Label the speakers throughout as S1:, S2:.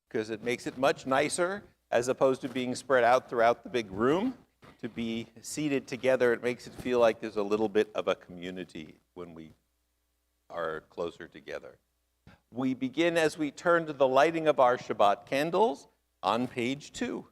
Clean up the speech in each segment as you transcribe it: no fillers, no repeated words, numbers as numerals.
S1: because it makes it much nicer as opposed to being spread out throughout the big room. To be seated together, it makes it feel like there's a little bit of a community when we are closer together. We begin as we turn to the lighting of our Shabbat candles on page 2.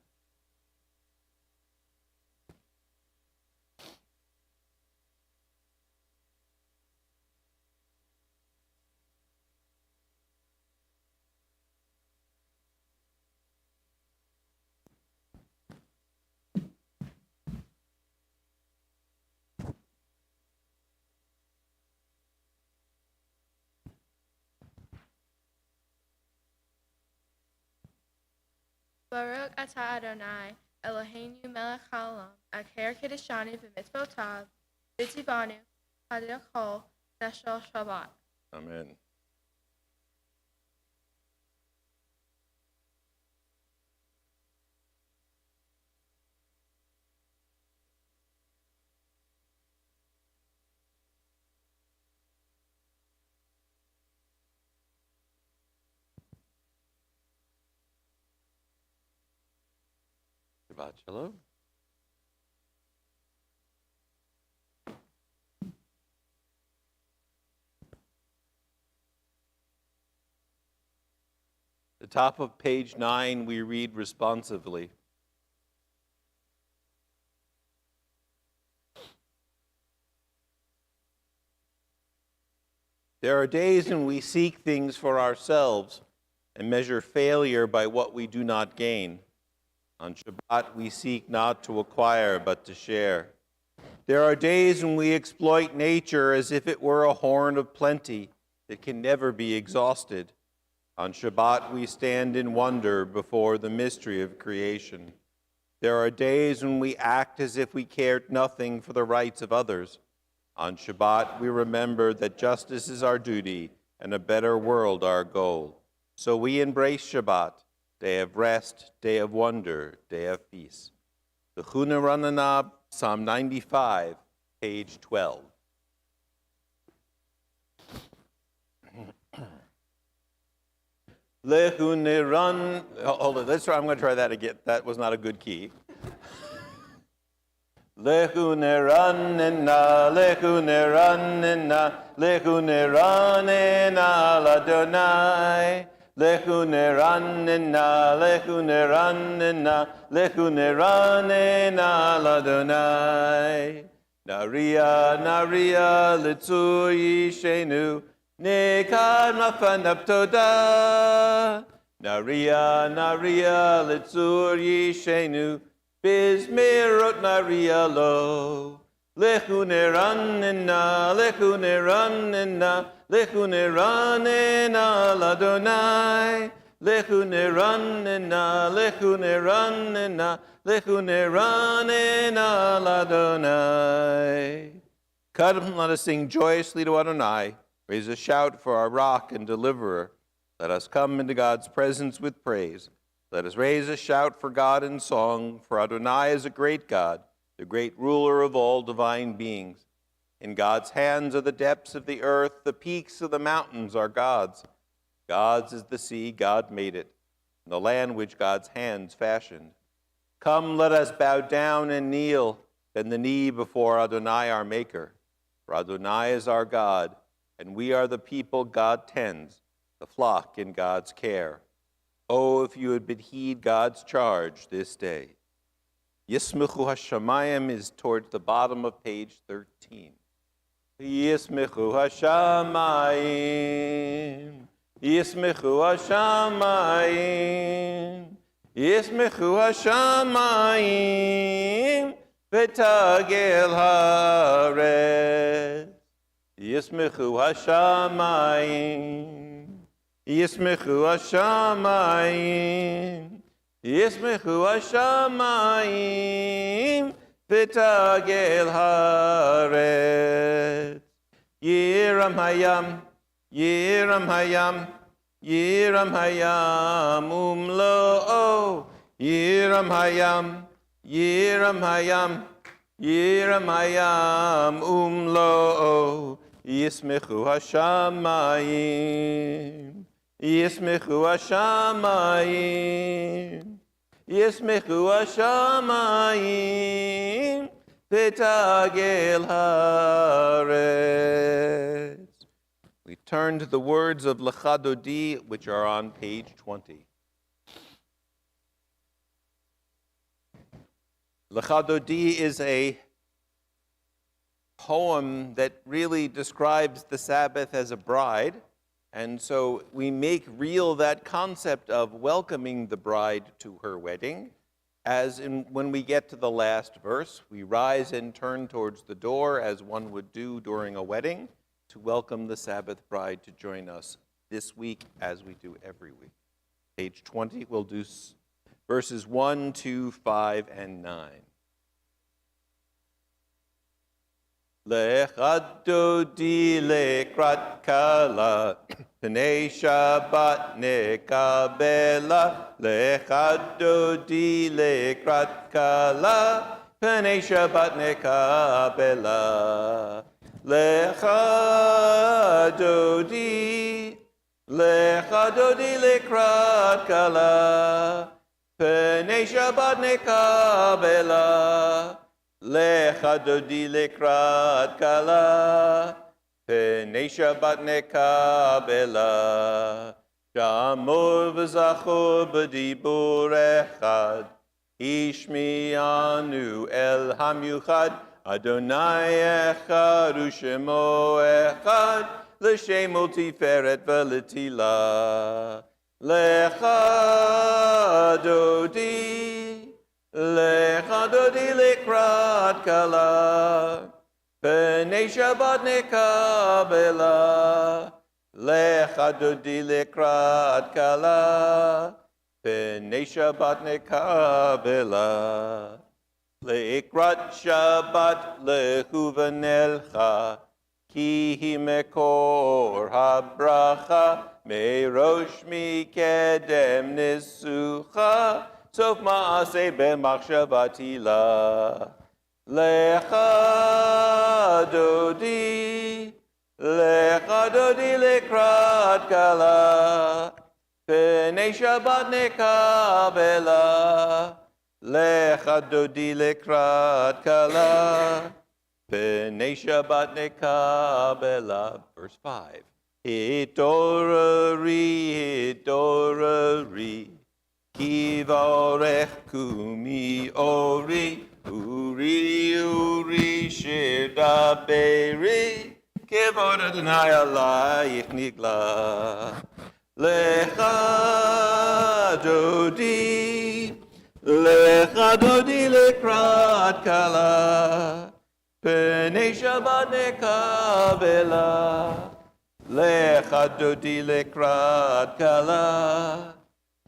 S2: Baruch atah Adonai, Eloheinu melech haolam, aker kiddushanu v'mitzvotav, v'tzivanu hadachol neshel Shabbat.
S1: Amen. Shabbat Shalom. The top of page 9, we read responsively. There are days when we seek things for ourselves and measure failure by what we do not gain. On Shabbat, we seek not to acquire, but to share. There are days when we exploit nature as if it were a horn of plenty that can never be exhausted. On Shabbat, we stand in wonder before the mystery of creation. There are days when we act as if we cared nothing for the rights of others. On Shabbat, we remember that justice is our duty and a better world our goal. So we embrace Shabbat, day of rest, day of wonder, day of peace. The Chuna Rananab, Psalm 95, page 12. Lehuneran, hold on, I'm going to try that again. That was not a good key. Lehuneranena, lehuneranena, lehuneranena l'Adonai. Lehuneranena, lehuneranena, lehuneranena l'Adonai. Naria, naria, litzur yishenu, nekad mafanab toda. Naria, naria, litzur yishenu, bizmirot naria lo. Lehuneranena, lehuneranena, lehuneranena l'Adonai. Lehuneranena, lehuneranena, lehuneranena l'Adonai. Come, let us sing joyously to Adonai. Raise a shout for our rock and deliverer. Let us come into God's presence with praise. Let us raise a shout for God in song, for Adonai is a great God, the great ruler of all divine beings. In God's hands are the depths of the earth, the peaks of the mountains are God's. God's is the sea, God made it, and the land which God's hands fashioned. Come, let us bow down and kneel, bend the knee before Adonai our Maker. For Adonai is our God, and we are the people God tends, the flock in God's care. Oh, if you would but heed God's charge this day. Yismechu Hashamayim is towards the bottom of page 13. Yismechu Hashamayim, Yismechu Hashamayim, Yismechu Hashamayim, V'tagel haaretz. Yismechu Hashamayim, Yismechu Hashamayim, Yismechu Hashamayim, V'tagel haaretz. Yiram hayam, Yiram hayam, Yiram hayam, umlo'o. Yiram hayam, Yiram hayam, Yiram hayam, umlo'o. Yismechu Hashamayim, Yismechu hashamayim, Yismechu hashamayim, v'tagel haaretz. We turn to the words of Lecha Dodi, which are on page 20. Lecha Dodi is a poem that really describes the Sabbath as a bride. And so we make real that concept of welcoming the bride to her wedding. As in when we get to the last verse, we rise and turn towards the door as one would do during a wedding to welcome the Sabbath bride to join us this week as we do every week. Page 20, we'll do verses 1, 2, 5, and 9. Lecha Dodi lekrat kala, Pnei Shabbat nekabela. Lecha Dodi lekrat kala, Pnei Shabbat nekabela. Lecha Dodi lekrat kala, Pnei Shabbat nekabela. Lecha Dodi lekrat kala, Pnei Shabbat nekabela. Shamor v'zachor b'dibur echad, Ishmi'anu el hamyuchad, Adonai echad u'shemo echad, L'shem tiferet v'letila. Lecha Dodi, Lecha Dodi lekrat kala, Pnei Shabbat nekabela. Lecha Dodi lekrat kala, Pnei Shabbat nekabela. Lekrat Shabbat lechuvanelcha, Ki hi mekor habracha, Merosh mikedem nisucha, Sof ma'aseh b'machshavati la. Lecha Dodi lekrat kala, Pnei Shabbat nekabela. Lecha Dodi lekrat kala, Pnei Shabbat nekabela. Verse 5. Hitorari, Ki vorech kumi ori, uri shir daberi, Kevod Adonai alayich nigla. Lecha Dodi lekrat kala, Pnei Shabbat nekabela. Lecha Dodi lekrat kala,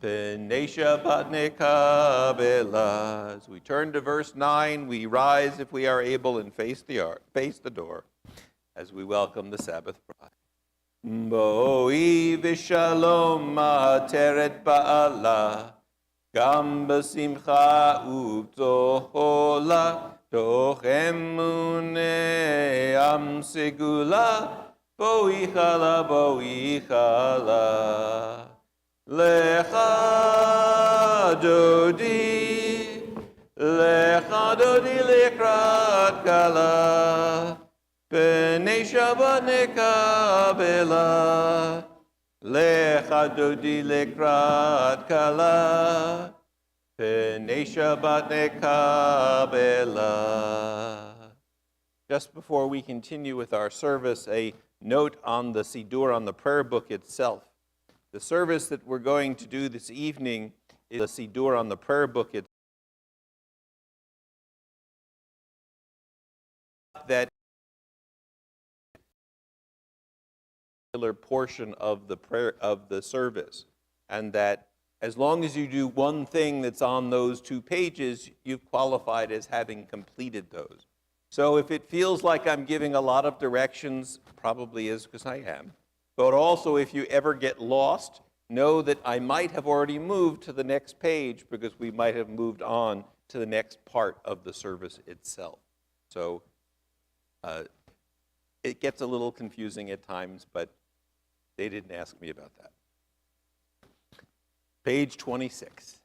S1: Pnei Shabbat nekabela. As we turn to verse 9, we rise if we are able and face the door as we welcome the Sabbath bride. Boi v'shalom ma'ateret ba'ala, Gam b'simcha u'b'tohola, Toch emunei am segula, Boi chala, boi chala. Lecha Dodi lekrat kala, Pnei Shabbat nekabela. Lecha Dodi lekrat kala, Pnei Shabbat nekabela. Just before we continue with our service, a note on the Siddur, on the prayer book itself. The service that we're going to do this evening is the Siddur on the prayer book itself. That particular portion of the prayer of the service, and that as long as you do one thing that's on those 2 pages, you've qualified as having completed those. So if it feels like I'm giving a lot of directions, probably is because I am. But also if you ever get lost, know that I might have already moved to the next page because we might have moved on to the next part of the service itself. So it gets a little confusing at times, but they didn't ask me about that. Page 26.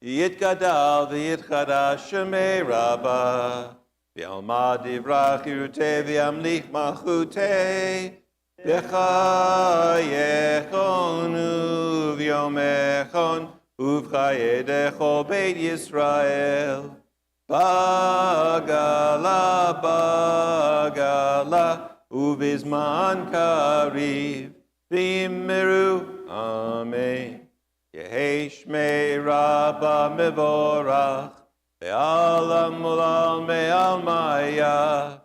S1: Yitgadal v'yitchadash shemei Rabbah v'yalmad divrach yiruteh v'yamlich malchuteh v'chayechon uv'yomechon uv'chayedecho beit Yisrael bagala bagala uvizman kariv v'imiru. Amen. Yehi shmei Rabbah mevorach, ve'alam ulal me'al maya.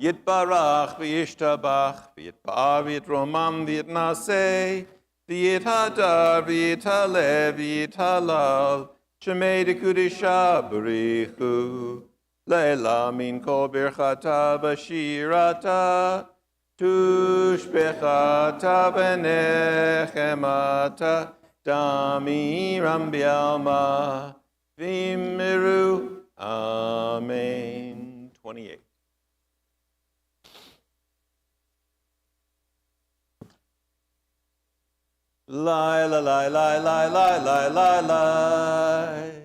S1: Yitbarach v'yishtabach, v'yitpar v'yitromam v'yitnaseh, v'yithadar v'yithalev v'yithalal, shemei dekudisha b'richu, le'ela min kol birchata b'shirata, Tushbechata benechemata damiram bialma vimiru. Amen. 28. Lai, la, lai, lai, lai, lai, lai, lai, lai.